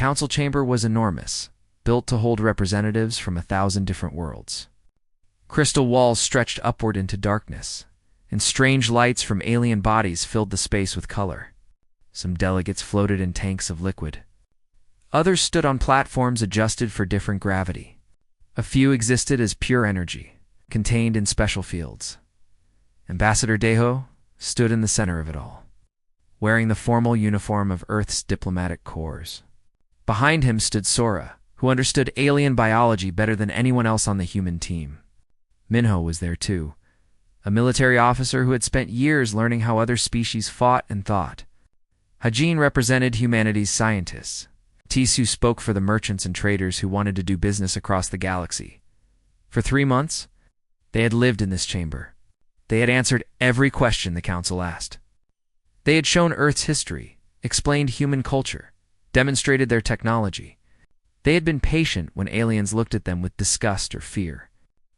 council chamber was enormous, built to hold representatives from 1,000 different worlds. Crystal walls stretched upward into darkness, and strange lights from alien bodies filled the space with color. Some delegates floated in tanks of liquid. Others stood on platforms adjusted for different gravity. A few existed as pure energy, contained in special fields. Ambassador Deho stood in the center of it all, wearing the formal uniform of Earth's diplomatic corps. Behind him stood Sora, who understood alien biology better than anyone else on the human team. Minho was there too, a military officer who had spent years learning how other species fought and thought. Hajin represented humanity's scientists. Tisu spoke for the merchants and traders who wanted to do business across the galaxy. For 3 months, they had lived in this chamber. They had answered every question the council asked. They had shown Earth's history, explained human culture, demonstrated their technology. They had been patient when aliens looked at them with disgust or fear.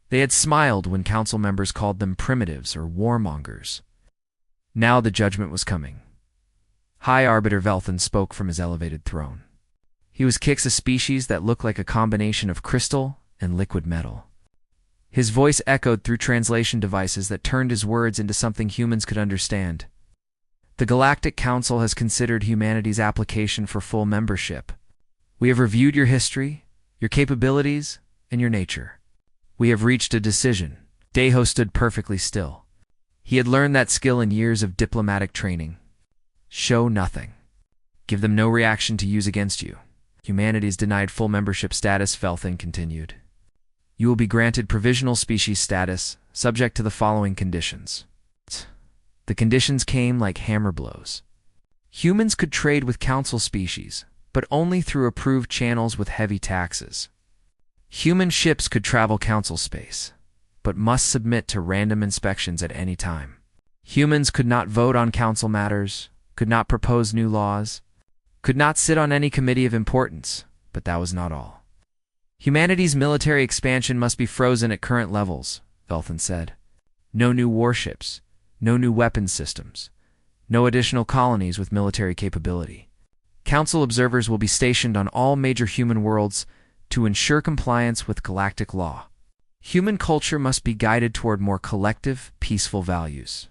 They had smiled when council members called them primitives or warmongers. Now the judgment was coming. High Arbiter Velthan spoke from his elevated throne. He was Kix, a species that looked like a combination of crystal and liquid metal. His voice echoed through translation devices that turned his words into something humans could understand. The Galactic Council has considered humanity's application for full membership. We have reviewed your history, your capabilities, and your nature. We have reached a decision. Deho stood perfectly still. He had learned that skill in years of diplomatic training. Show nothing. Give them no reaction to use against you. Humanity's denied full membership status, Velthan continued. You will be granted provisional species status, subject to the following conditions. The conditions came like hammer blows. Humans could trade with council species, but only through approved channels with heavy taxes. Human ships could travel council space, but must submit to random inspections at any time. Humans could not vote on council matters, could not propose new laws, could not sit on any committee of importance, but that was not all. Humanity's military expansion must be frozen at current levels, Velthan said. No new warships, no new weapons systems, no additional colonies with military capability. Council observers will be stationed on all major human worlds to ensure compliance with galactic law. Human culture must be guided toward more collective, peaceful values.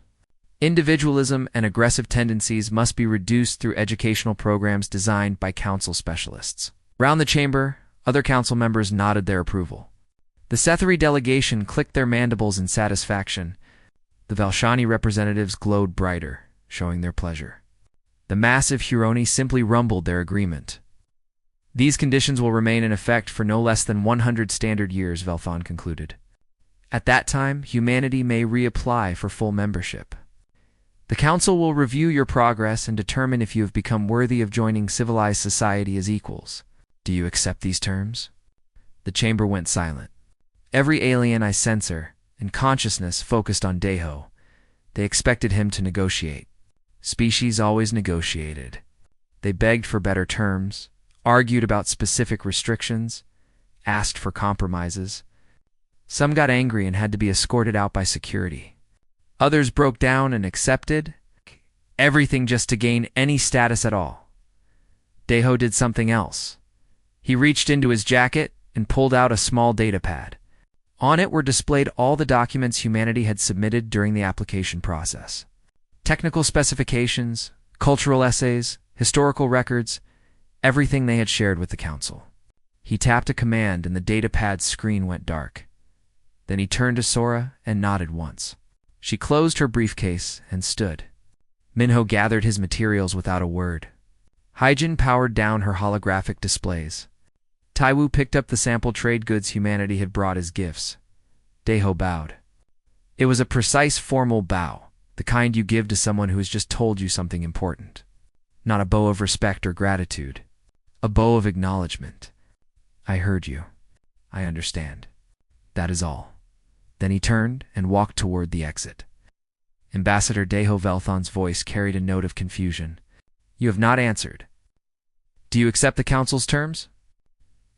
Individualism and aggressive tendencies must be reduced through educational programs designed by council specialists. Round the chamber, other council members nodded their approval. The Sethari delegation clicked their mandibles in satisfaction. The Valshani representatives glowed brighter, showing their pleasure. The massive Huroni simply rumbled their agreement. These conditions will remain in effect for no less than 100 standard years, Velthan concluded. At that time, humanity may reapply for full membership. The Council will review your progress and determine if you have become worthy of joining civilized society as equals. Do you accept these terms? The chamber went silent. Every alien I censor and consciousness focused on Deho. They expected him to negotiate. Species always negotiated. They begged for better terms, argued about specific restrictions, asked for compromises. Some got angry and had to be escorted out by security. Others broke down and accepted everything just to gain any status at all. Deho did something else. He reached into his jacket and pulled out a small data pad. On it were displayed all the documents humanity had submitted during the application process. Technical specifications, cultural essays, historical records, everything they had shared with the Council. He tapped a command and the data pad's screen went dark. Then he turned to Sora and nodded once. She closed her briefcase and stood. Minho gathered his materials without a word. Hyjin powered down her holographic displays. Taiwu picked up the sample trade goods humanity had brought as gifts. Deho bowed. It was a precise formal bow, the kind you give to someone who has just told you something important. Not a bow of respect or gratitude. A bow of acknowledgement. I heard you. I understand. That is all. Then he turned and walked toward the exit. Ambassador Deho Velthan's voice carried a note of confusion. You have not answered. Do you accept the Council's terms?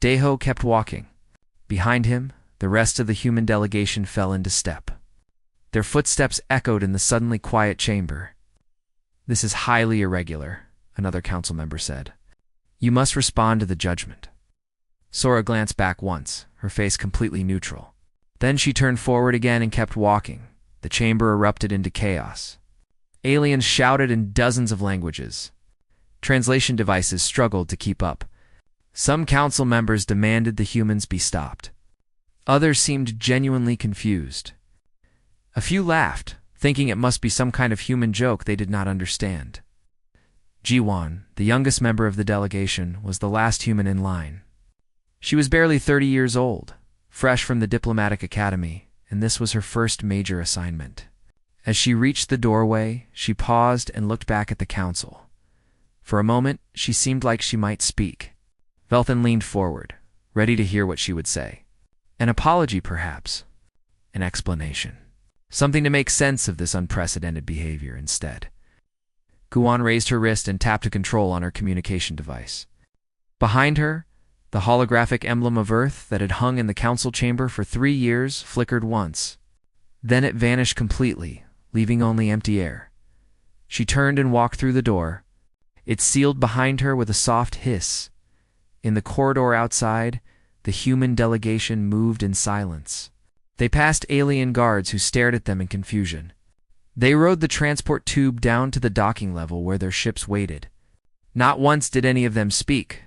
Deho kept walking. Behind him, the rest of the human delegation fell into step. Their footsteps echoed in the suddenly quiet chamber. This is highly irregular, another council member said. You must respond to the judgment. Sora glanced back once, her face completely neutral. Then she turned forward again and kept walking. The chamber erupted into chaos. Aliens shouted in dozens of languages. Translation devices struggled to keep up. Some council members demanded the humans be stopped. Others seemed genuinely confused. A few laughed, thinking it must be some kind of human joke they did not understand. Jiwan, the youngest member of the delegation, was the last human in line. She was barely 30 years old, fresh from the diplomatic academy, and this was her first major assignment. As she reached the doorway, she paused and looked back at the council. For a moment, she seemed like she might speak. Velthan leaned forward, ready to hear what she would say. An apology, perhaps. An explanation. Something to make sense of this unprecedented behavior instead. Guan raised her wrist and tapped a control on her communication device. Behind her, the holographic emblem of Earth that had hung in the council chamber for 3 years flickered once. Then it vanished completely, leaving only empty air. She turned and walked through the door. It sealed behind her with a soft hiss. In the corridor outside, the human delegation moved in silence. They passed alien guards who stared at them in confusion. They rode the transport tube down to the docking level where their ships waited. Not once did any of them speak.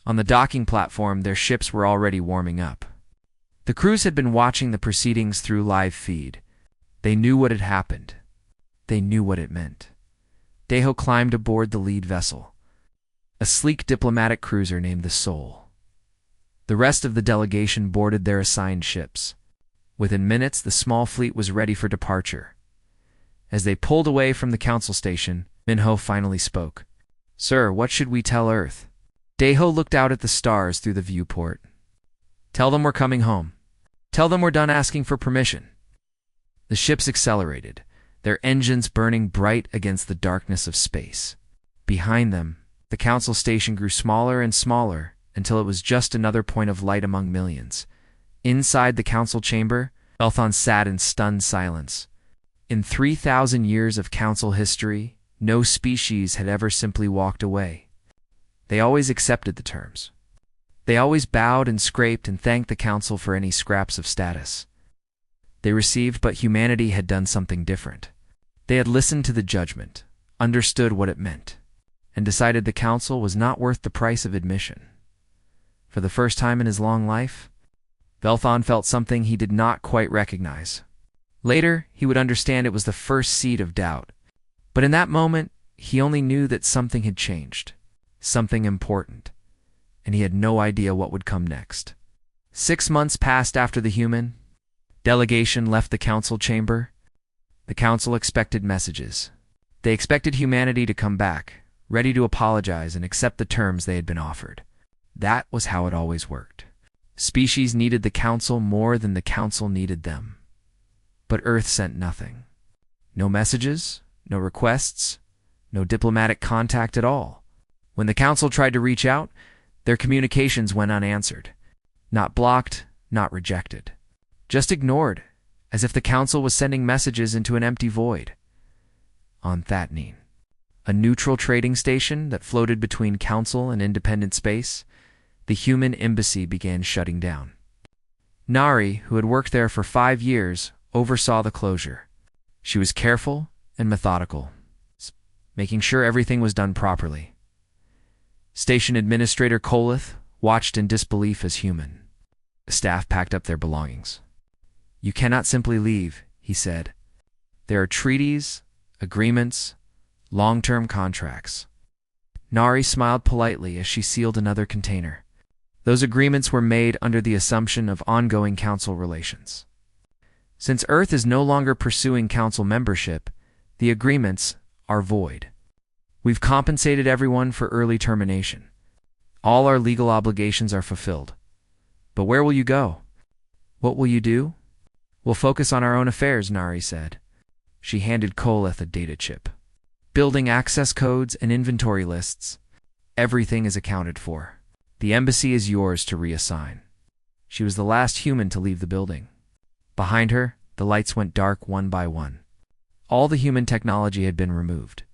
On the docking platform, their ships were already warming up. The crews had been watching the proceedings through live feed. They knew what had happened. They knew what it meant. Deho climbed aboard the lead vessel, a sleek diplomatic cruiser named the Soul. The rest of the delegation boarded their assigned ships. Within minutes, the small fleet was ready for departure. As they pulled away from the council station, Minho finally spoke. "Sir, what should we tell Earth?" Deho looked out at the stars through the viewport. "Tell them we're coming home. Tell them we're done asking for permission." The ships accelerated, their engines burning bright against the darkness of space. Behind them, the council station grew smaller and smaller until it was just another point of light among millions. Inside the council chamber, Elthon sat in stunned silence. In 3,000 years of council history, no species had ever simply walked away. They always accepted the terms. They always bowed and scraped and thanked the council for any scraps of status they received, but humanity had done something different. They had listened to the judgment, understood what it meant, and decided the council was not worth the price of admission. For the first time in his long life, Velthon felt something he did not quite recognize. Later, he would understand it was the first seed of doubt. But in that moment, he only knew that something had changed, something important, and he had no idea what would come next. 6 months passed after the human delegation left the council chamber. The council expected messages. They expected humanity to come back, ready to apologize and accept the terms they had been offered. That was how it always worked. Species needed the council more than the council needed them. But Earth sent nothing. No messages, no requests, no diplomatic contact at all. When the council tried to reach out, their communications went unanswered. Not blocked, not rejected. Just ignored, as if the council was sending messages into an empty void. On Thatnine, a neutral trading station that floated between council and independent space, the human embassy began shutting down. Nari, who had worked there for 5 years, oversaw the closure. She was careful and methodical, making sure everything was done properly. Station Administrator Kolith watched in disbelief as human. The staff packed up their belongings. "You cannot simply leave," he said. "There are treaties, agreements, long-term contracts." Nari smiled politely as she sealed another container. Those agreements were made under the assumption of ongoing council relations. Since Earth is no longer pursuing council membership, the agreements are void. We've compensated everyone for early termination. All our legal obligations are fulfilled. But where will you go? What will you do? "We'll focus on our own affairs," Nari said. She handed Kolith a data chip. "Building access codes and inventory lists. Everything is accounted for. The embassy is yours to reassign." She was the last human to leave the building. Behind her, the lights went dark one by one. All the human technology had been removed.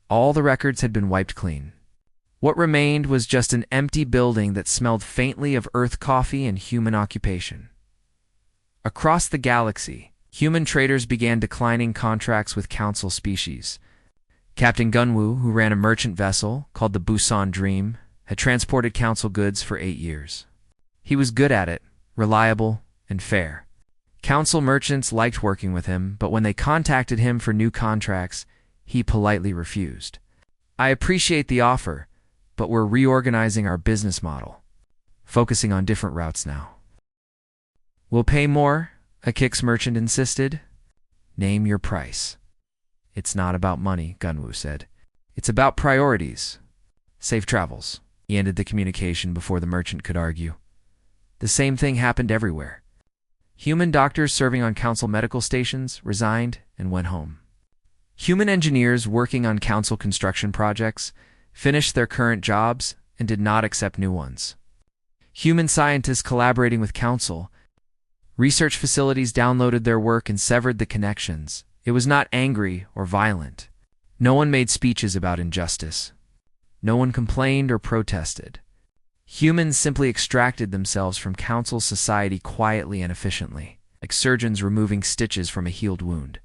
All the records had been wiped clean. What remained was just an empty building that smelled faintly of Earth coffee and human occupation. Across the galaxy, human traders began declining contracts with Council species. Captain Gunwu, who ran a merchant vessel called the Busan Dream, had transported Council goods for 8 years. He was good at it, reliable, and fair. Council merchants liked working with him, but when they contacted him for new contracts, he politely refused. "I appreciate the offer, but we're reorganizing our business model, focusing on different routes now." "We'll pay more," a Kix merchant insisted. "Name your price." "It's not about money," Gunwu said. "It's about priorities." "Safe travels." He ended the communication before the merchant could argue. The same thing happened everywhere. Human doctors serving on Council medical stations resigned and went home. Human engineers working on Council construction projects finished their current jobs and did not accept new ones. Human scientists collaborating with Council, research facilities downloaded their work and severed the connections. It was not angry or violent. No one made speeches about injustice. No one complained or protested. Humans simply extracted themselves from Council society quietly and efficiently, like surgeons removing stitches from a healed wound.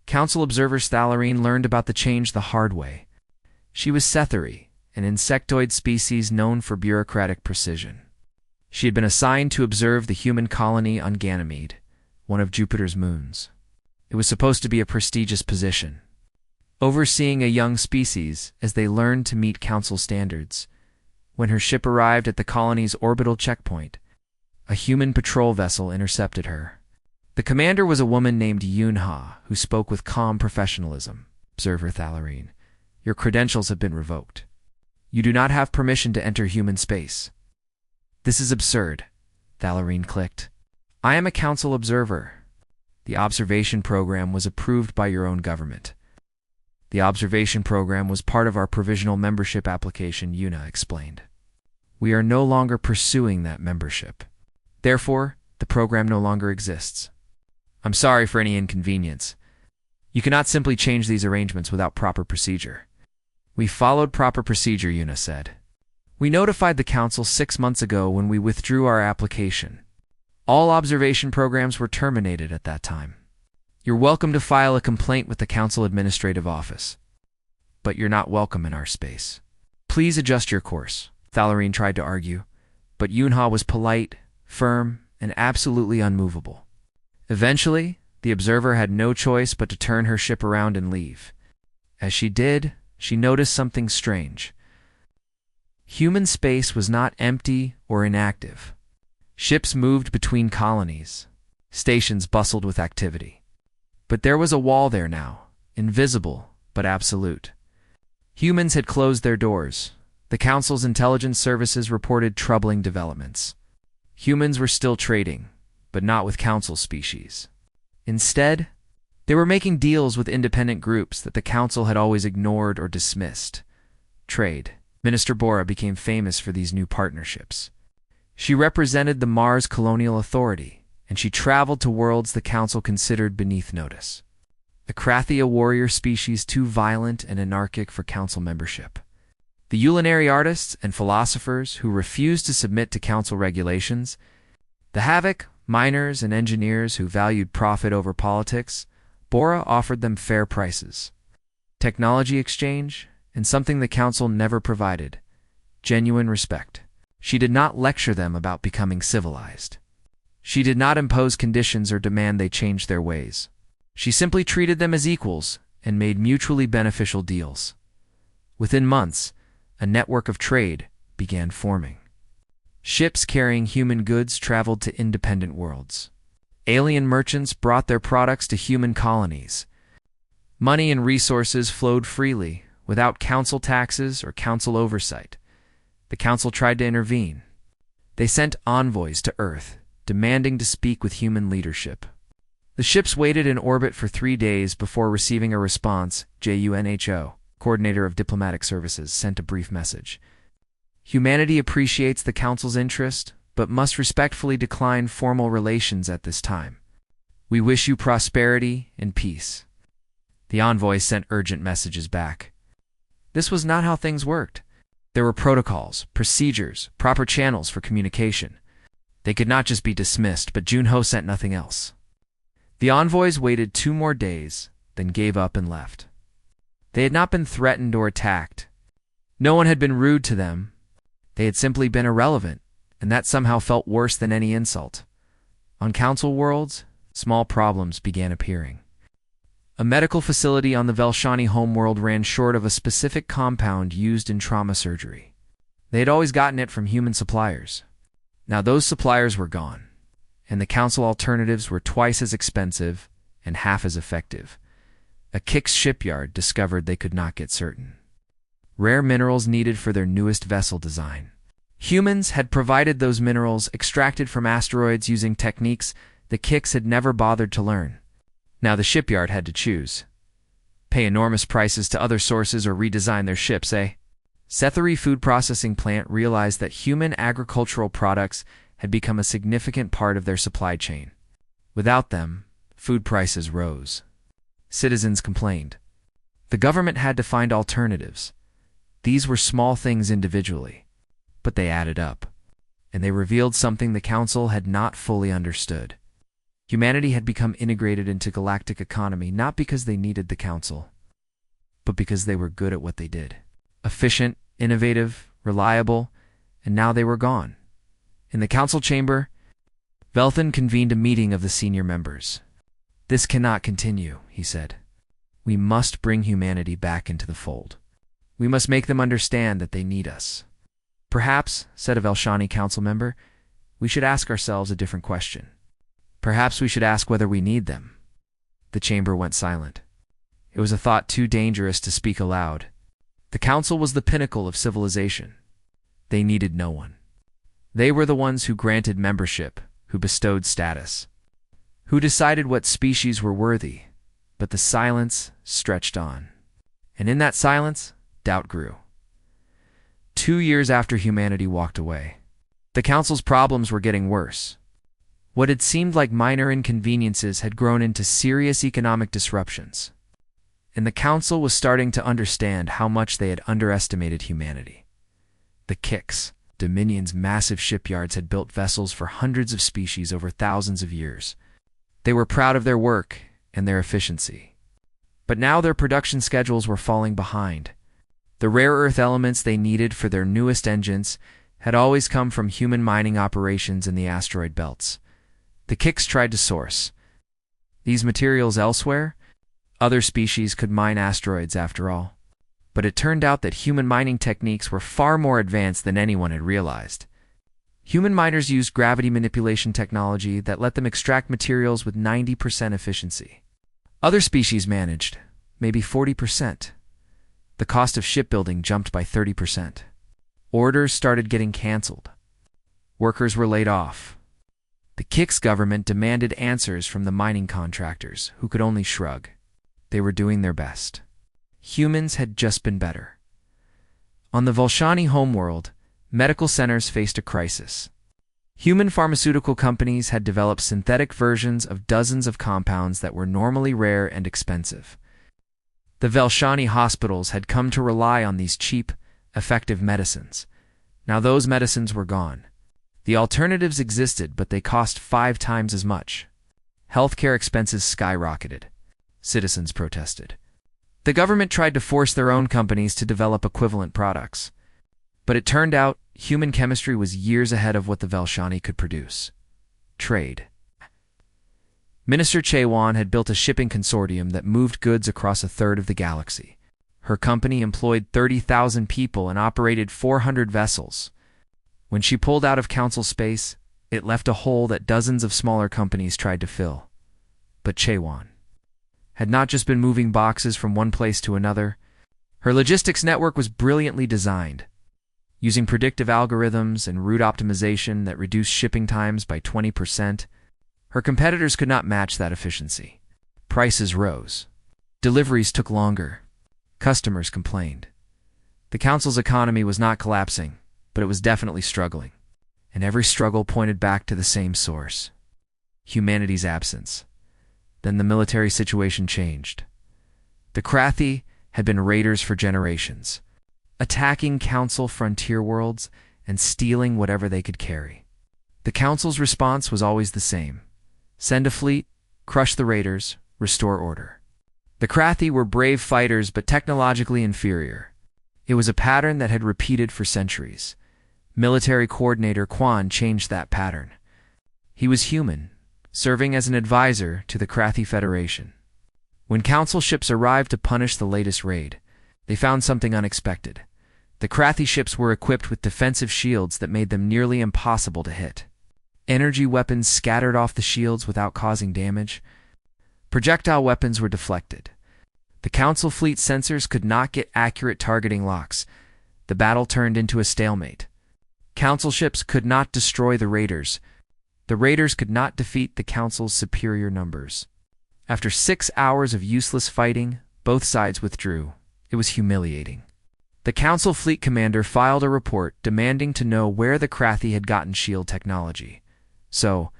Council observer Thalarine learned about the change the hard way. She was Cethary, an insectoid species known for bureaucratic precision. She had been assigned to observe the human colony on Ganymede, one of Jupiter's moons. It was supposed to be a prestigious position, overseeing a young species as they learned to meet Council standards. When her ship arrived at the colony's orbital checkpoint, a human patrol vessel intercepted her. The commander was a woman named Yunha, who spoke with calm professionalism. "Observer Thalarine, your credentials have been revoked. You do not have permission to enter human space." "This is absurd," Thalarine clicked. "I am a Council observer. The observation program was approved by your own government." "The observation program was part of our provisional membership application," Yuna explained. "We are no longer pursuing that membership. Therefore, the program no longer exists. I'm sorry for any inconvenience. You cannot simply change these arrangements without proper procedure." "We followed proper procedure," Yuna said. "We notified the Council 6 months ago when we withdrew our application. All observation programs were terminated at that time. You're welcome to file a complaint with the Council Administrative Office, but you're not welcome in our space. Please adjust your course," Thalarine tried to argue, but Yunha was polite, firm, and absolutely unmovable. Eventually, the observer had no choice but to turn her ship around and leave. As she did, she noticed something strange. Human space was not empty or inactive. Ships moved between colonies. Stations bustled with activity. But there was a wall there now, invisible but absolute. Humans had closed their doors. The Council's intelligence services reported troubling developments. Humans were still trading, but not with Council species. Instead, they were making deals with independent groups that the Council had always ignored or dismissed. Trade. Minister Bora became famous for these new partnerships. She represented the Mars Colonial Authority, and she traveled to worlds the Council considered beneath notice. The Krathia warrior species too violent and anarchic for Council membership. The ulinary artists and philosophers who refused to submit to Council regulations. The Havoc, miners, and engineers who valued profit over politics. Bora offered them fair prices. Technology exchange, and something the Council never provided: genuine respect. She did not lecture them about becoming civilized. She did not impose conditions or demand they change their ways. She simply treated them as equals and made mutually beneficial deals. Within months, a network of trade began forming. Ships carrying human goods traveled to independent worlds. Alien merchants brought their products to human colonies. Money and resources flowed freely, without Council taxes or Council oversight. The Council tried to intervene. They sent envoys to Earth, demanding to speak with human leadership. The ships waited in orbit for 3 days before receiving a response. JUNHO, coordinator of diplomatic services, sent a brief message. "Humanity appreciates the Council's interest, but must respectfully decline formal relations at this time. We wish you prosperity and peace." The envoy sent urgent messages back. This was not how things worked. There were protocols, procedures, proper channels for communication. They could not just be dismissed, but Junho sent nothing else. The envoys waited 2 more days, then gave up and left. They had not been threatened or attacked. No one had been rude to them. They had simply been irrelevant, and that somehow felt worse than any insult. On Council worlds, small problems began appearing. A medical facility on the Velshani homeworld ran short of a specific compound used in trauma surgery. They had always gotten it from human suppliers. Now those suppliers were gone, and the Council alternatives were twice as expensive and half as effective. A Kix shipyard discovered they could not get certain rare minerals needed for their newest vessel design. Humans had provided those minerals extracted from asteroids using techniques the Kix had never bothered to learn. Now the shipyard had to choose. Pay enormous prices to other sources or redesign their ships, eh? Sethari Food Processing Plant realized that human agricultural products had become a significant part of their supply chain. Without them, food prices rose. Citizens complained. The government had to find alternatives. These were small things individually, but they added up, and they revealed something the Council had not fully understood. Humanity had become integrated into galactic economy not because they needed the Council, but because they were good at what they did. Efficient, innovative, reliable, and now they were gone. In the Council chamber, Velthan convened a meeting of the senior members. "This cannot continue," he said. "We must bring humanity back into the fold. We must make them understand that they need us." "Perhaps," said a Velshani council member, "we should ask ourselves a different question. Perhaps we should ask whether we need them." The chamber went silent. It was a thought too dangerous to speak aloud. The Council was the pinnacle of civilization. They needed no one. They were the ones who granted membership, who bestowed status, who decided what species were worthy. But the silence stretched on. And in that silence, doubt grew. 2 years after humanity walked away, the Council's problems were getting worse. What had seemed like minor inconveniences had grown into serious economic disruptions. And the Council was starting to understand how much they had underestimated humanity. The Kix, Dominion's massive shipyards, had built vessels for hundreds of species over thousands of years. They were proud of their work and their efficiency. But now their production schedules were falling behind. The rare earth elements they needed for their newest engines had always come from human mining operations in the asteroid belts. The Kix tried to source these materials elsewhere. Other species could mine asteroids after all. But it turned out that human mining techniques were far more advanced than anyone had realized. Human miners used gravity manipulation technology that let them extract materials with 90% efficiency. Other species managed, maybe 40%. The cost of shipbuilding jumped by 30%. Orders started getting canceled. Workers were laid off. The Kix government demanded answers from the mining contractors, who could only shrug. They were doing their best. Humans had just been better. On the Velshani homeworld, medical centers faced a crisis. Human pharmaceutical companies had developed synthetic versions of dozens of compounds that were normally rare and expensive. The Velshani hospitals had come to rely on these cheap, effective medicines. Now those medicines were gone. The alternatives existed, but they cost 5 times as much. Healthcare expenses skyrocketed. Citizens protested. The government tried to force their own companies to develop equivalent products. But it turned out human chemistry was years ahead of what the Velshani could produce. Trade. Minister Chewan had built a shipping consortium that moved goods across a third of the galaxy. Her company employed 30,000 people and operated 400 vessels. When she pulled out of council space, it left a hole that dozens of smaller companies tried to fill. But Chewan had not just been moving boxes from one place to another. Her logistics network was brilliantly designed, using predictive algorithms and route optimization that reduced shipping times by 20%. Her competitors could not match that efficiency. Prices rose. Deliveries took longer. Customers complained. The council's economy was not collapsing, but it was definitely struggling. And every struggle pointed back to the same source: humanity's absence. Then the military situation changed. The Krathi had been raiders for generations. attacking Council frontier worlds and stealing whatever they could carry. The Council's response was always the same: send a fleet, crush the raiders, restore order. The Krathi were brave fighters but technologically inferior. It was a pattern that had repeated for centuries. Military coordinator Quan changed that pattern. He was human, serving as an advisor to the Krathi Federation. When Council ships arrived to punish the latest raid, they found something unexpected. The Krathi ships were equipped with defensive shields that made them nearly impossible to hit. Energy weapons scattered off the shields without causing damage. Projectile weapons were deflected. The Council fleet sensors could not get accurate targeting locks. The battle turned into a stalemate. Council ships could not destroy the raiders. The raiders could not defeat the Council's superior numbers. After 6 hours of useless fighting, both sides withdrew. It was humiliating. The Council fleet commander filed a report demanding to know where the Krathi had gotten shield technology. So,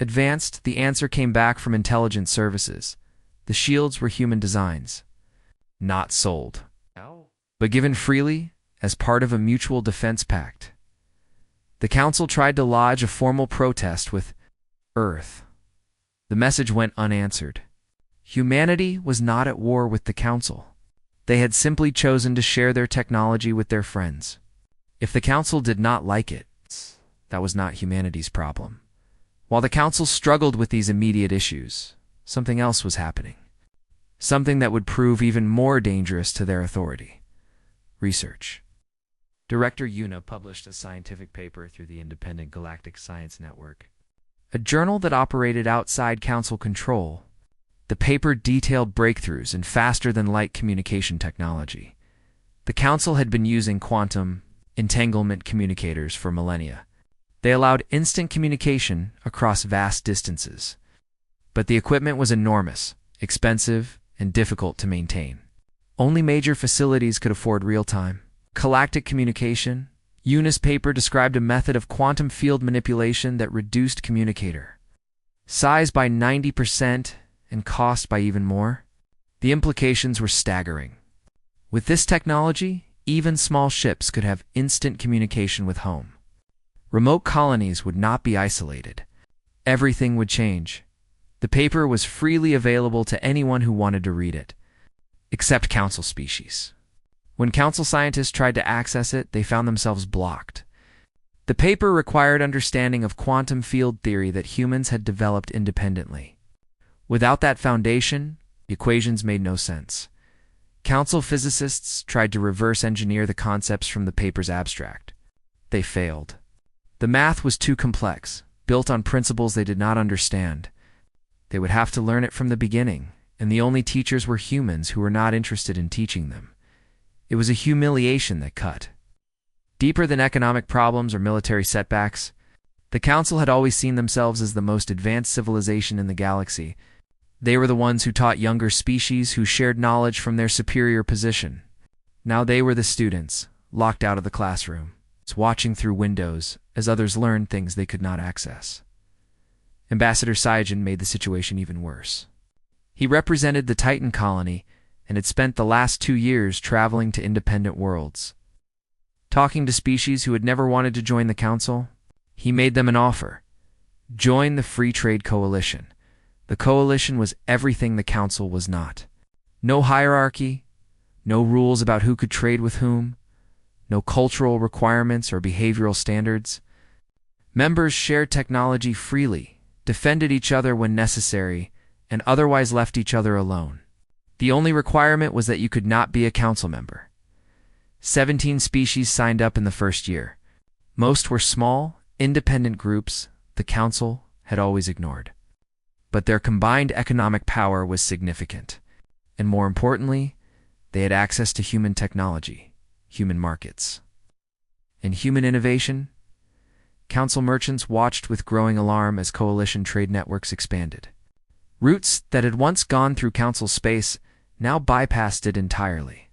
advanced, the answer came back from intelligence services. The shields were human designs. Not sold, but given freely as part of a mutual defense pact. The Council tried to lodge a formal protest with Earth. The message went unanswered. Humanity was not at war with the Council. They had simply chosen to share their technology with their friends. If the Council did not like it, that was not humanity's problem. While the Council struggled with these immediate issues, something else was happening. Something that would prove even more dangerous to their authority. Research. Director Yuna published a scientific paper through the Independent Galactic Science Network, a journal that operated outside Council control. The paper detailed breakthroughs in faster-than-light communication technology. The Council had been using quantum entanglement communicators for millennia. They allowed instant communication across vast distances. But the equipment was enormous, expensive, and difficult to maintain. Only major facilities could afford real-time galactic communication. Yuna's paper described a method of quantum field manipulation that reduced communicator size by 90% and cost by even more. The implications were staggering. With this technology, even small ships could have instant communication with home. Remote colonies would not be isolated. Everything would change. The paper was freely available to anyone who wanted to read it, except Council species. When Council scientists tried to access it, they found themselves blocked. The paper required understanding of quantum field theory that humans had developed independently. Without that foundation, the equations made no sense. Council physicists tried to reverse engineer the concepts from the paper's abstract. They failed. The math was too complex, built on principles they did not understand. They would have to learn it from the beginning, and the only teachers were humans who were not interested in teaching them. It was a humiliation that cut deeper than economic problems or military setbacks. The Council had always seen themselves as the most advanced civilization in the galaxy. They were the ones who taught younger species who shared knowledge from their superior position. Now they were the students, locked out of the classroom, watching through windows as others learned things they could not access. Ambassador Saijin made the situation even worse. He represented the Titan colony and had spent the last 2 years traveling to independent worlds. Talking to species who had never wanted to join the Council, he made them an offer. Join the Free Trade Coalition. The coalition was everything the Council was not. No hierarchy, no rules about who could trade with whom, no cultural requirements or behavioral standards. Members shared technology freely, defended each other when necessary, and otherwise left each other alone. The only requirement was that you could not be a Council member. 17 species signed up in the first year. Most were small, independent groups the Council had always ignored. But their combined economic power was significant. And more importantly, they had access to human technology, human markets. And human innovation? Council merchants watched with growing alarm as coalition trade networks expanded. Routes that had once gone through Council space now bypassed it entirely.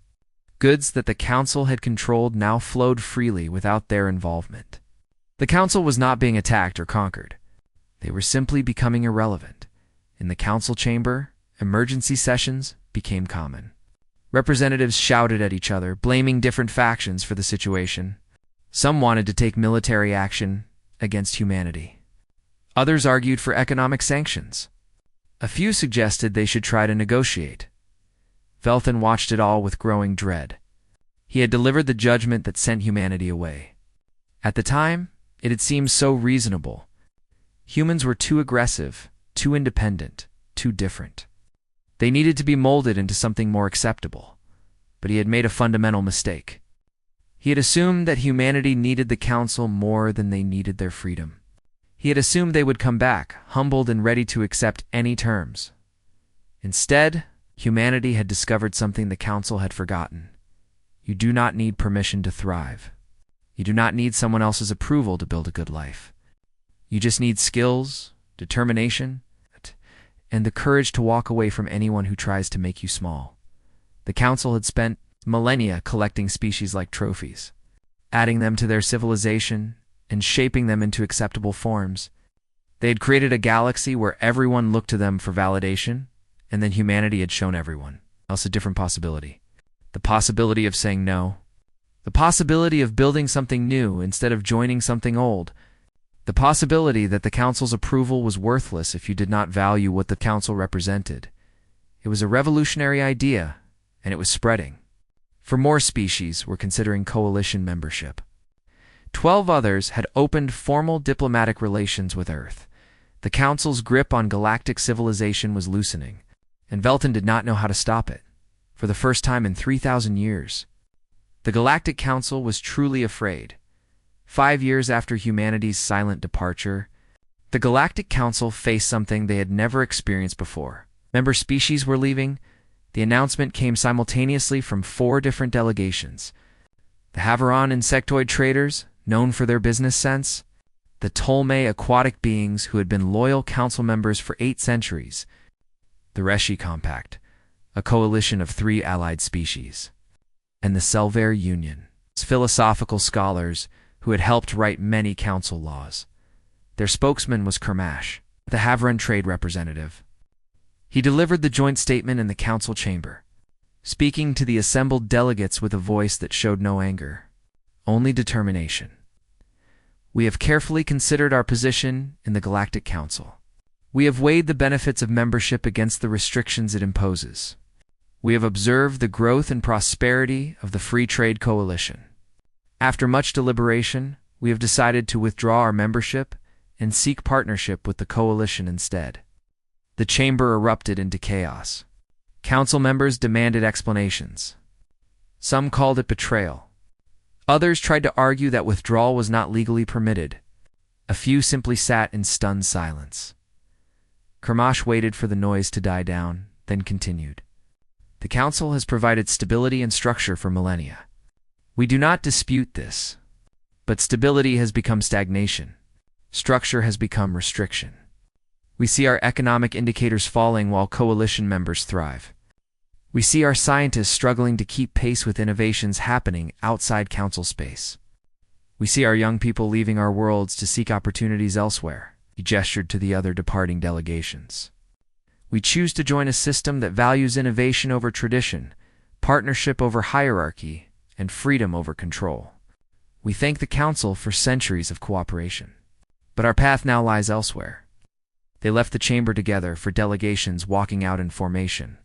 Goods that the Council had controlled now flowed freely without their involvement. The Council was not being attacked or conquered. They were simply becoming irrelevant. In the Council chamber, emergency sessions became common. Representatives shouted at each other, blaming different factions for the situation. Some wanted to take military action against humanity. Others argued for economic sanctions. A few suggested they should try to negotiate. Velthan watched it all with growing dread. He had delivered the judgment that sent humanity away. At the time, it had seemed so reasonable. Humans were too aggressive, too independent, too different. They needed to be molded into something more acceptable. But he had made a fundamental mistake. He had assumed that humanity needed the Council more than they needed their freedom. He had assumed they would come back, humbled and ready to accept any terms. Instead, humanity had discovered something the Council had forgotten. You do not need permission to thrive. You do not need someone else's approval to build a good life. You just need skills, determination, and the courage to walk away from anyone who tries to make you small. The Council had spent millennia collecting species like trophies, adding them to their civilization, and shaping them into acceptable forms. They had created a galaxy where everyone looked to them for validation, and then humanity had shown everyone else a different possibility. The possibility of saying no. The possibility of building something new instead of joining something old. The possibility that the Council's approval was worthless if you did not value what the Council represented. It was a revolutionary idea, and it was spreading. For more species were considering coalition membership. 12 others had opened formal diplomatic relations with Earth. The Council's grip on galactic civilization was loosening, and Velthan did not know how to stop it. For the first time in 3,000 years, the Galactic Council was truly afraid. 5 years after humanity's silent departure, the Galactic Council faced something they had never experienced before. Member species were leaving. The announcement came simultaneously from 4 different delegations. The Haveron insectoid traders, known for their business sense, the Ptolemy aquatic beings who had been loyal council members for 8 centuries, the Reshi Compact, a coalition of 3 allied species, and the Selvair Union, philosophical scholars who had helped write many council laws. Their spokesman was Kermash, the Haveron trade representative. He delivered the joint statement in the council chamber, speaking to the assembled delegates with a voice that showed no anger, only determination. We have carefully considered our position in the Galactic Council. We have weighed the benefits of membership against the restrictions it imposes. We have observed the growth and prosperity of the Free Trade Coalition. After much deliberation, we have decided to withdraw our membership and seek partnership with the coalition instead. The chamber erupted into chaos. Council members demanded explanations. Some called it betrayal. Others tried to argue that withdrawal was not legally permitted. A few simply sat in stunned silence. Kermash waited for the noise to die down, then continued. The Council has provided stability and structure for millennia. We do not dispute this. But stability has become stagnation. Structure has become restriction. We see our economic indicators falling while coalition members thrive. We see our scientists struggling to keep pace with innovations happening outside council space. We see our young people leaving our worlds to seek opportunities elsewhere. He gestured to the other departing delegations. We choose to join a system that values innovation over tradition, partnership over hierarchy, and freedom over control. We thank the Council for centuries of cooperation. But our path now lies elsewhere. They left the chamber together for delegations walking out in formation.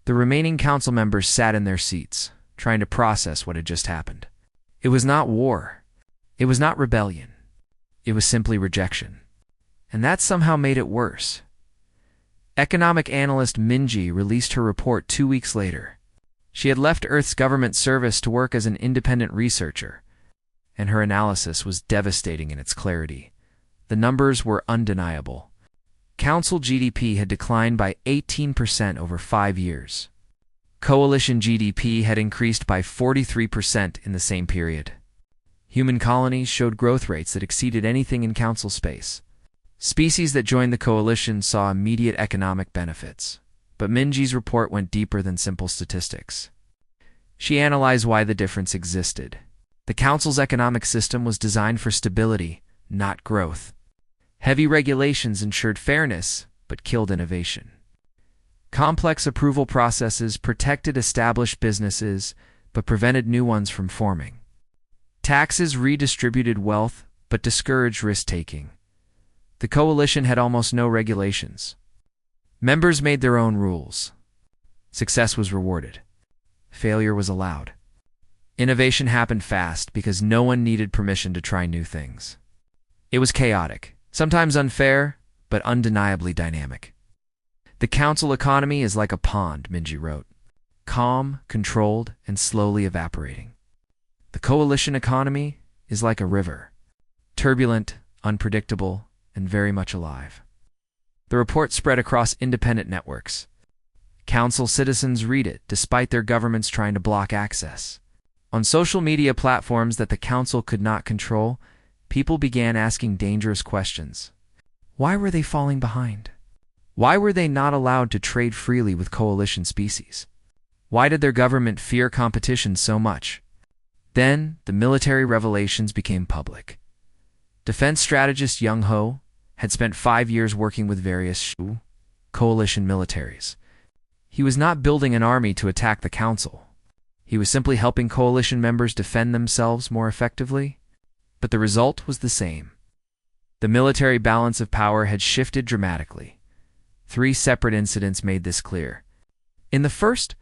The remaining council members sat in their seats, trying to process what had just happened. It was not war. It was not rebellion. It was simply rejection. And that somehow made it worse. Economic analyst Minji released her report 2 weeks later. She had left Earth's government service to work as an independent researcher, and her analysis was devastating in its clarity. The numbers were undeniable. Council GDP had declined by 18% over 5 years. Coalition GDP had increased by 43% in the same period. Human colonies showed growth rates that exceeded anything in council space. Species that joined the coalition saw immediate economic benefits, but Minji's report went deeper than simple statistics. She analyzed why the difference existed. The council's economic system was designed for stability, not growth. Heavy regulations ensured fairness, but killed innovation. Complex approval processes protected established businesses but prevented new ones from forming. Taxes redistributed wealth but discouraged risk-taking. The coalition had almost no regulations. Members made their own rules. Success was rewarded. Failure was allowed. Innovation happened fast because no one needed permission to try new things. It was chaotic, sometimes unfair, but undeniably dynamic. The council economy is like a pond, Minji wrote, calm, controlled, and slowly evaporating. The coalition economy is like a river, turbulent, unpredictable, and very much alive. The report spread across independent networks. Council citizens read it despite their governments trying to block access. On social media platforms that the council could not control, people began asking dangerous questions. Why were they falling behind? Why were they not allowed to trade freely with coalition species? Why did their government fear competition so much? Then, the military revelations became public. Defense strategist Young Ho had spent 5 years working with various coalition militaries. He was not building an army to attack the council. He was simply helping coalition members defend themselves more effectively. But the result was the same. The military balance of power had shifted dramatically. 3 separate incidents made this clear. In the first,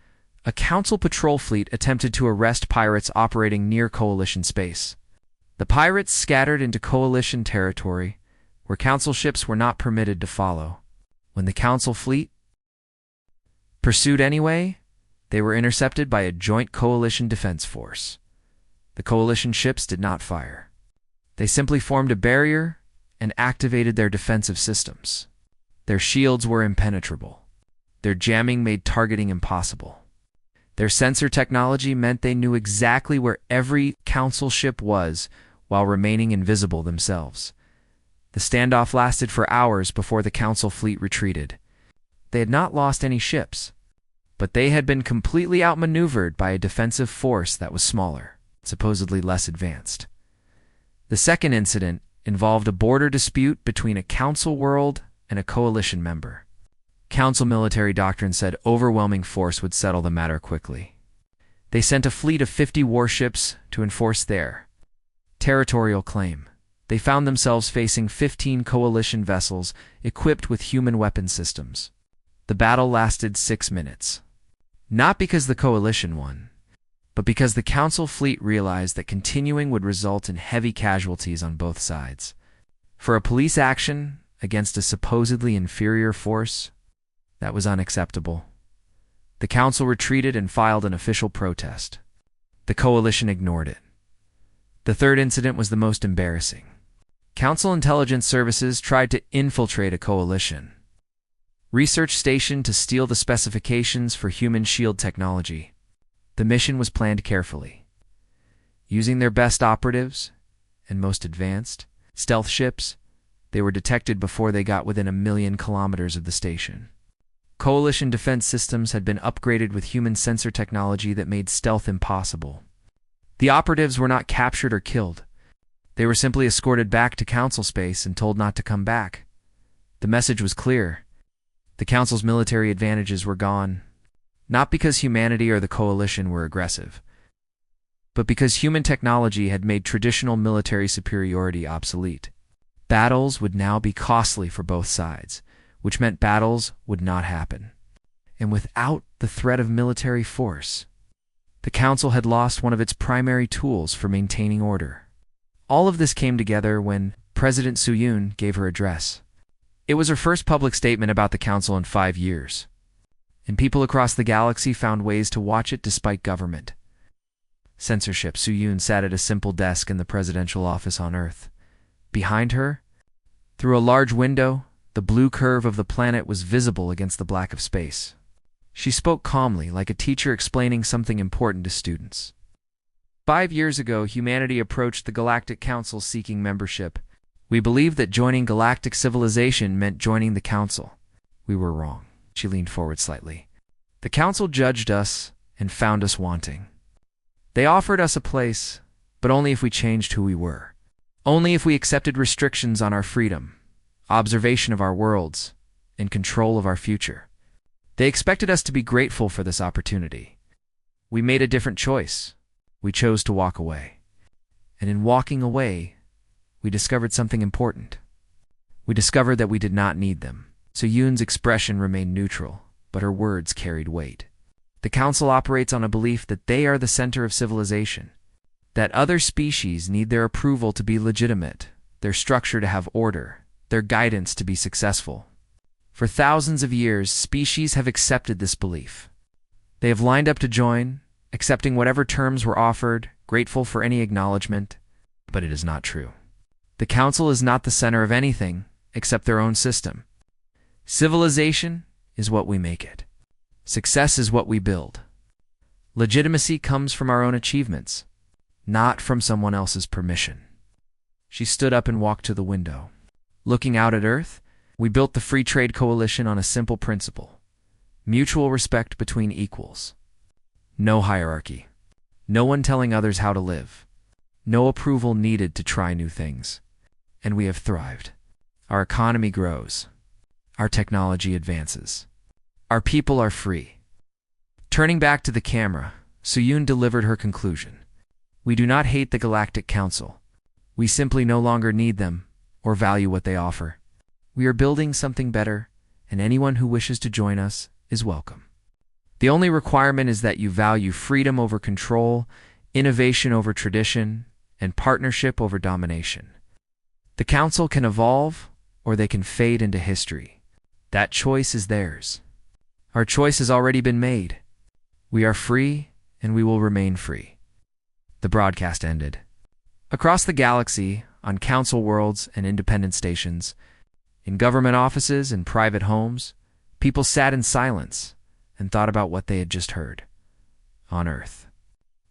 a council patrol fleet attempted to arrest pirates operating near coalition space. The pirates scattered into coalition territory, where council ships were not permitted to follow. When the council fleet pursued anyway, they were intercepted by a joint coalition defense force. The coalition ships did not fire. They simply formed a barrier and activated their defensive systems. Their shields were impenetrable. Their jamming made targeting impossible. Their sensor technology meant they knew exactly where every council ship was while remaining invisible themselves. The standoff lasted for hours before the council fleet retreated. They had not lost any ships, but they had been completely outmaneuvered by a defensive force that was smaller, supposedly less advanced. The second incident involved a border dispute between a council world and a coalition member. Council military doctrine said overwhelming force would settle the matter quickly. They sent a fleet of 50 warships to enforce their territorial claim. They found themselves facing 15 coalition vessels equipped with human weapon systems. The battle lasted 6 minutes. Not because the coalition won, but because the council fleet realized that continuing would result in heavy casualties on both sides. For a police action against a supposedly inferior force, that was unacceptable. The council retreated and filed an official protest. The coalition ignored it. The third incident was the most embarrassing. Council intelligence services tried to infiltrate a coalition research station to steal the specifications for human shield technology. The mission was planned carefully. Using their best operatives and most advanced stealth ships, they were detected before they got within 1,000,000 kilometers of the station. Coalition defense systems had been upgraded with human sensor technology that made stealth impossible. The operatives were not captured or killed. They were simply escorted back to council space and told not to come back. The message was clear. The council's military advantages were gone, not because humanity or the coalition were aggressive, but because human technology had made traditional military superiority obsolete. Battles would now be costly for both sides, which meant battles would not happen. And without the threat of military force, the council had lost one of its primary tools for maintaining order. All of this came together when President Soo-yoon gave her address. It was her first public statement about the council in 5 years, and people across the galaxy found ways to watch it despite government censorship. Soo-yoon sat at a simple desk in the presidential office on Earth. Behind her, through a large window, the blue curve of the planet was visible against the black of space. She spoke calmly, like a teacher explaining something important to students. 5 years ago, humanity approached the Galactic Council seeking membership. We believed that joining galactic civilization meant joining the Council. We were wrong. She leaned forward slightly. The Council judged us and found us wanting. They offered us a place, but only if we changed who we were. Only if we accepted restrictions on our freedom, observation of our worlds, and control of our future. They expected us to be grateful for this opportunity. We made a different choice. We chose to walk away. And in walking away, we discovered something important. We discovered that we did not need them. So Yoon's expression remained neutral, but her words carried weight. The Council operates on a belief that they are the center of civilization, that other species need their approval to be legitimate, their structure to have order, their guidance to be successful. For thousands of years, species have accepted this belief. They have lined up to join, accepting whatever terms were offered, grateful for any acknowledgement, but it is not true. The Council is not the center of anything except their own system. Civilization is what we make it. Success is what we build. Legitimacy comes from our own achievements, not from someone else's permission. She stood up and walked to the window. Looking out at Earth, we built the Free Trade Coalition on a simple principle: mutual respect between equals. No hierarchy. No one telling others how to live. No approval needed to try new things. And we have thrived. Our economy grows. Our technology advances. Our people are free. Turning back to the camera, Soo-yoon delivered her conclusion. We do not hate the Galactic Council. We simply no longer need them or value what they offer. We are building something better, and anyone who wishes to join us is welcome. The only requirement is that you value freedom over control, innovation over tradition, and partnership over domination. The Council can evolve, or they can fade into history. That choice is theirs. Our choice has already been made. We are free, and we will remain free. The broadcast ended. Across the galaxy, on council worlds and independent stations, in government offices and private homes, people sat in silence and thought about what they had just heard. On Earth,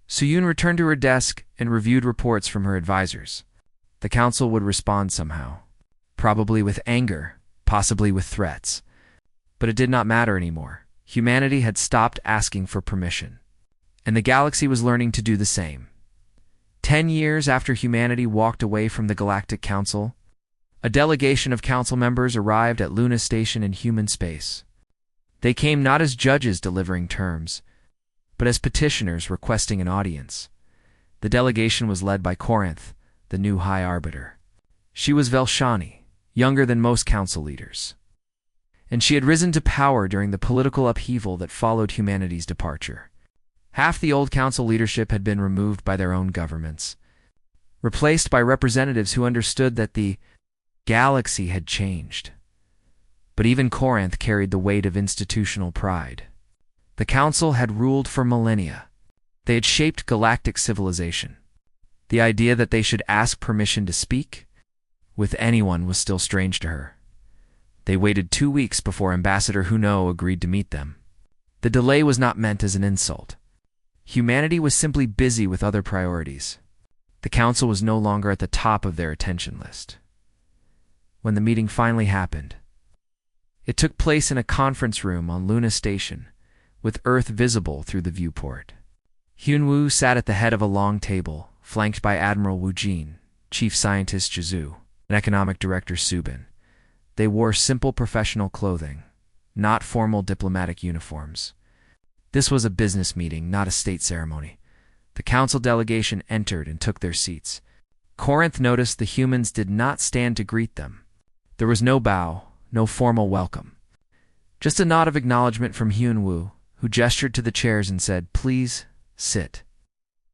Soo-yoon returned to her desk and reviewed reports from her advisors. The council would respond somehow, probably with anger, possibly with threats. But it did not matter anymore. Humanity had stopped asking for permission, and the galaxy was learning to do the same. 10 years after humanity walked away from the Galactic Council, a delegation of council members arrived at Luna Station in human space. They came not as judges delivering terms, but as petitioners requesting an audience. The delegation was led by Corinth, the new High Arbiter. She was Velshani, younger than most council leaders, and she had risen to power during the political upheaval that followed humanity's departure. Half the old council leadership had been removed by their own governments, replaced by representatives who understood that the galaxy had changed. But even Corinth carried the weight of institutional pride. The council had ruled for millennia. They had shaped galactic civilization. The idea that they should ask permission to speak with anyone was still strange to her. They waited 2 weeks before Ambassador Huno agreed to meet them. The delay was not meant as an insult. Humanity was simply busy with other priorities. The council was no longer at the top of their attention list. When the meeting finally happened, it took place in a conference room on Luna Station, with Earth visible through the viewport. Hyun-woo sat at the head of a long table, flanked by Admiral Woo-jin, Chief Scientist Jizu, and Economic Director Subin. They wore simple professional clothing, not formal diplomatic uniforms. This was a business meeting, not a state ceremony. The council delegation entered and took their seats. Corinth noticed the humans did not stand to greet them. There was no bow, no formal welcome. Just a nod of acknowledgement from Hyun-woo, who gestured to the chairs and said, "Please, sit."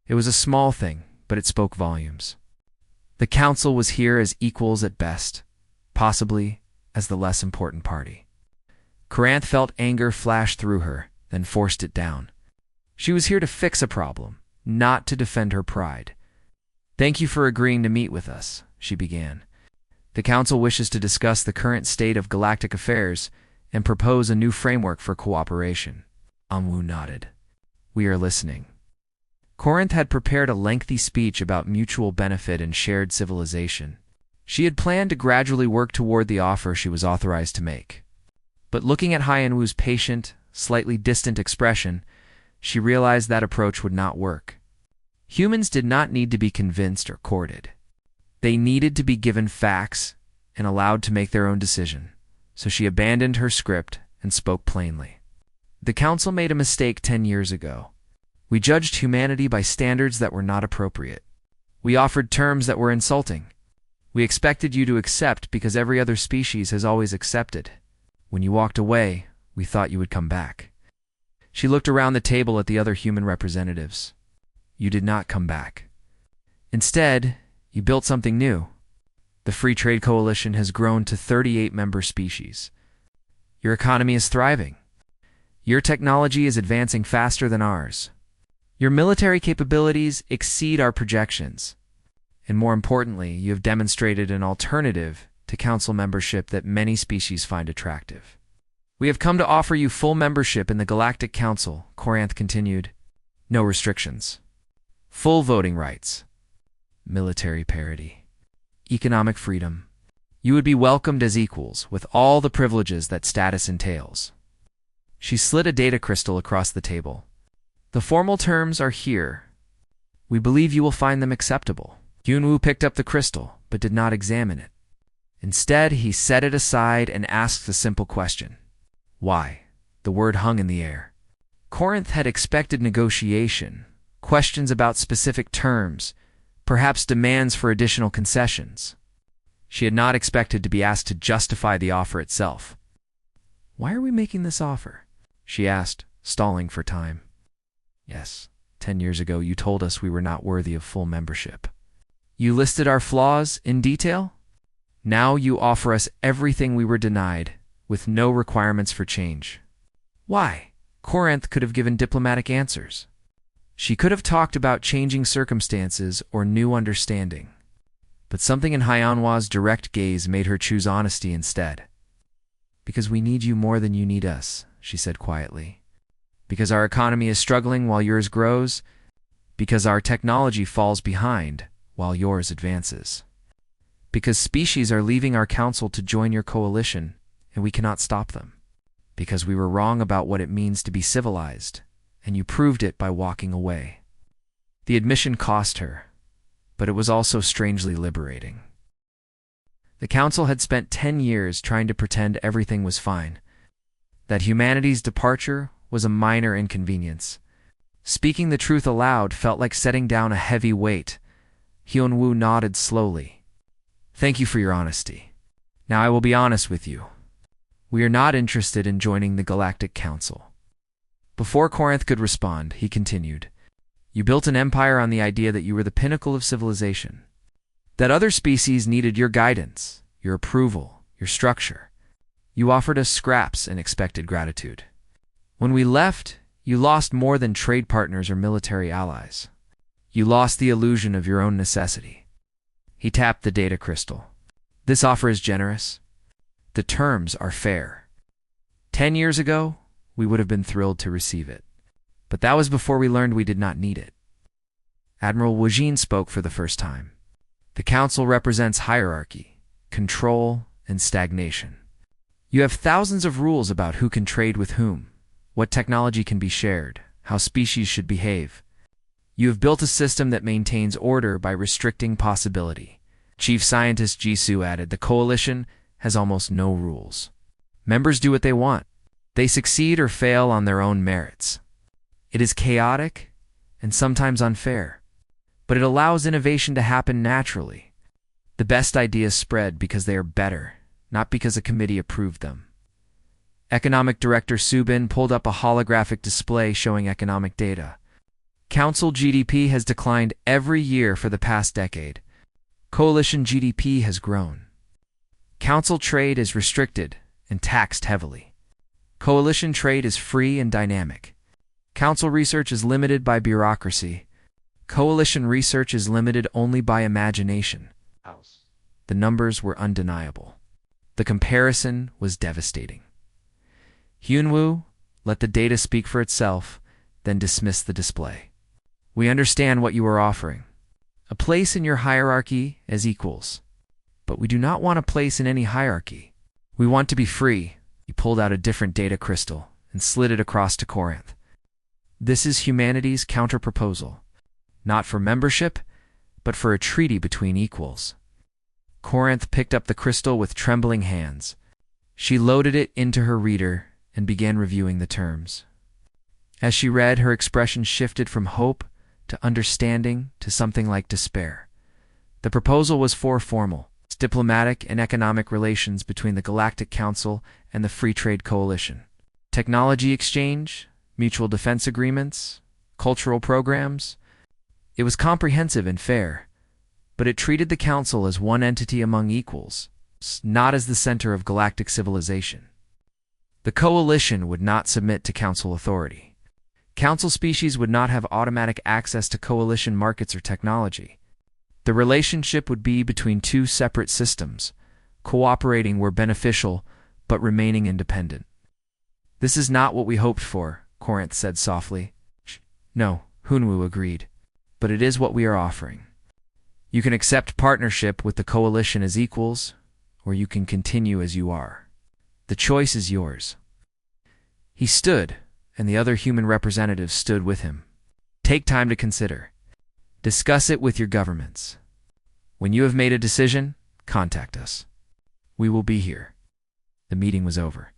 It was a small thing, but it spoke volumes. The council was here as equals at best, possibly as the less important party. Corinth felt anger flash through her, then forced it down. She was here to fix a problem, not to defend her pride. "Thank you for agreeing to meet with us," she began. "The council wishes to discuss the current state of galactic affairs and propose a new framework for cooperation." Woo nodded. "We are listening." Corinth had prepared a lengthy speech about mutual benefit and shared civilization. She had planned to gradually work toward the offer she was authorized to make. But looking at Hyun-woo's patient, slightly distant expression, she realized that approach would not work. Humans did not need to be convinced or courted. They needed to be given facts and allowed to make their own decision. So she abandoned her script and spoke plainly. The Council made a mistake 10 years ago. We judged humanity by standards that were not appropriate. We offered terms that were insulting. We expected you to accept because every other species has always accepted. When you walked away, we thought you would come back. She looked around the table at the other human representatives. You did not come back. Instead, you built something new. The Free Trade Coalition has grown to 38 member species. Your economy is thriving. Your technology is advancing faster than ours. Your military capabilities exceed our projections. And more importantly, you have demonstrated an alternative to Council membership that many species find attractive. We have come to offer you full membership in the Galactic Council, Corinth continued. No restrictions. Full voting rights. Military parity. Economic freedom. You would be welcomed as equals, with all the privileges that status entails. She slid a data crystal across the table. The formal terms are here. We believe you will find them acceptable. Yunwu picked up the crystal, but did not examine it. Instead, he set it aside and asked a simple question. Why? The word hung in the air. Corinth had expected negotiation, questions about specific terms, perhaps demands for additional concessions. She had not expected to be asked to justify the offer itself. Why are we making this offer? She asked, stalling for time. Yes, 10 years ago you told us we were not worthy of full membership. You listed our flaws in detail? Now you offer us everything we were denied, with no requirements for change. Why? Corinth could have given diplomatic answers. She could have talked about changing circumstances or new understanding. But something in Hyanwa's direct gaze made her choose honesty instead. Because we need you more than you need us, she said quietly. Because our economy is struggling while yours grows. Because our technology falls behind while yours advances. Because species are leaving our council to join your coalition, and we cannot stop them. Because we were wrong about what it means to be civilized, and you proved it by walking away. The admission cost her, but it was also strangely liberating. The council had spent 10 years trying to pretend everything was fine, that humanity's departure was a minor inconvenience. Speaking the truth aloud felt like setting down a heavy weight. Hyunwoo nodded slowly. Thank you for your honesty. Now I will be honest with you. We are not interested in joining the Galactic Council. Before Corinth could respond, he continued. You built an empire on the idea that you were the pinnacle of civilization. That other species needed your guidance, your approval, your structure. You offered us scraps and expected gratitude. When we left, you lost more than trade partners or military allies. You lost the illusion of your own necessity. He tapped the data crystal. This offer is generous. The terms are fair. 10 years ago, we would have been thrilled to receive it. But that was before we learned we did not need it. Admiral Wujin spoke for the first time. The council represents hierarchy, control, and stagnation. You have thousands of rules about who can trade with whom, what technology can be shared, how species should behave. You have built a system that maintains order by restricting possibility. Chief Scientist Jisoo added, the coalition has almost no rules. Members do what they want. They succeed or fail on their own merits. It is chaotic and sometimes unfair, but it allows innovation to happen naturally. The best ideas spread because they are better, not because a committee approved them. Economic Director Subin pulled up a holographic display showing economic data. Council GDP has declined every year for the past decade. Coalition GDP has grown. Council trade is restricted and taxed heavily. Coalition trade is free and dynamic. Council research is limited by bureaucracy. Coalition research is limited only by imagination. The numbers were undeniable. The comparison was devastating. Hyunwoo, let the data speak for itself, then dismiss the display. We understand what you are offering. A place in your hierarchy as equals. But we do not want a place in any hierarchy. We want to be free. He pulled out a different data crystal and slid it across to Corinth. This is humanity's counter-proposal. Not for membership, but for a treaty between equals. Corinth picked up the crystal with trembling hands. She loaded it into her reader and began reviewing the terms. As she read, her expression shifted from hope to understanding to something like despair. The proposal was for formal, diplomatic and economic relations between the Galactic Council and the Free Trade Coalition. Technology exchange, mutual defense agreements, cultural programs. It was comprehensive and fair, but it treated the Council as one entity among equals, not as the center of galactic civilization. The Coalition would not submit to Council authority. Council species would not have automatic access to Coalition markets or technology. The relationship would be between two separate systems, cooperating where beneficial, but remaining independent. "This is not what we hoped for," Corinth said softly. "No," Hunwu agreed, "but it is what we are offering. You can accept partnership with the Coalition as equals, or you can continue as you are. The choice is yours." He stood, and the other human representatives stood with him. "Take time to consider. Discuss it with your governments. When you have made a decision, contact us. We will be here." The meeting was over.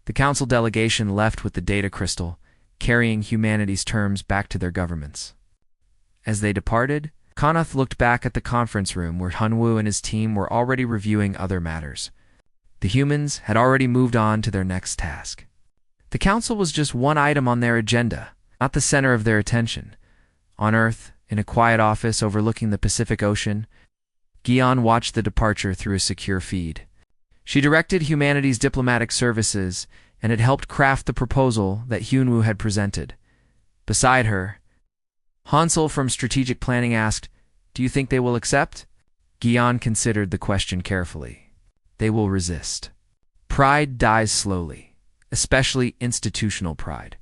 The Council delegation left with the data crystal, carrying humanity's terms back to their governments. As they departed, Konoth looked back at the conference room where Hunwu and his team were already reviewing other matters. The humans had already moved on to their next task. The Council was just one item on their agenda, not the center of their attention. On Earth, in a quiet office overlooking the Pacific Ocean, Gion watched the departure through a secure feed. She directed humanity's diplomatic services and had helped craft the proposal that Hunwu had presented. Beside her, Hansel from Strategic Planning asked, "Do you think they will accept?" Gion considered the question carefully. "They will resist. Pride dies slowly, especially institutional pride.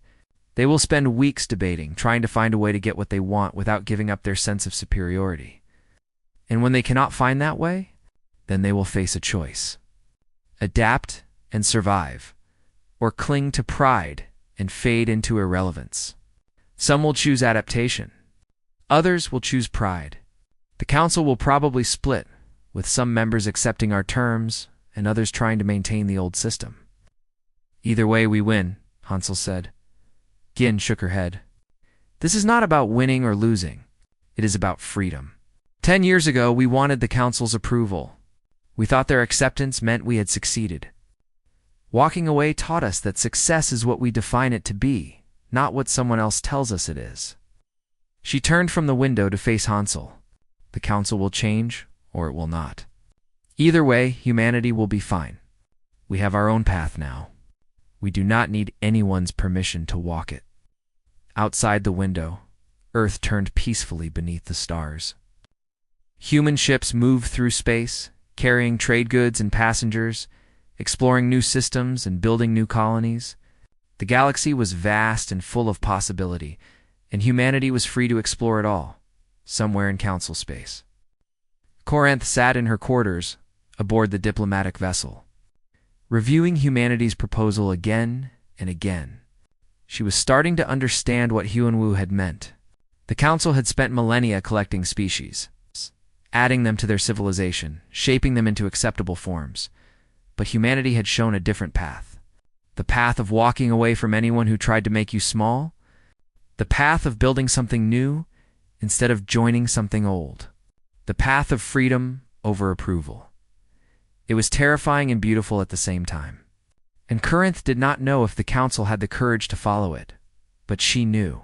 They will spend weeks debating, trying to find a way to get what they want without giving up their sense of superiority. And when they cannot find that way, then they will face a choice. Adapt and survive, or cling to pride and fade into irrelevance. Some will choose adaptation. Others will choose pride. The Council will probably split, with some members accepting our terms and others trying to maintain the old system." "Either way, we win," Hansel said. Gin shook her head. "This is not about winning or losing. It is about freedom. 10 years ago, we wanted the Council's approval. We thought their acceptance meant we had succeeded. Walking away taught us that success is what we define it to be, not what someone else tells us it is." She turned from the window to face Hansel. "The Council will change, or it will not. Either way, humanity will be fine. We have our own path now. We do not need anyone's permission to walk it." Outside the window, Earth turned peacefully beneath the stars. Human ships moved through space, carrying trade goods and passengers, exploring new systems and building new colonies. The galaxy was vast and full of possibility, and humanity was free to explore it all, somewhere in Council space. Corinth sat in her quarters, aboard the diplomatic vessel, reviewing humanity's proposal again and again. She was starting to understand what Hunwu had meant. The Council had spent millennia collecting species, adding them to their civilization, shaping them into acceptable forms. But humanity had shown a different path. The path of walking away from anyone who tried to make you small. The path of building something new instead of joining something old. The path of freedom over approval. It was terrifying and beautiful at the same time. And Corinth did not know if the Council had the courage to follow it, but she knew,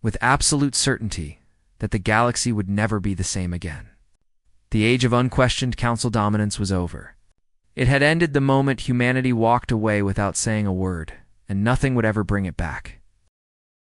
with absolute certainty, that the galaxy would never be the same again. The age of unquestioned Council dominance was over. It had ended the moment humanity walked away without saying a word, and nothing would ever bring it back.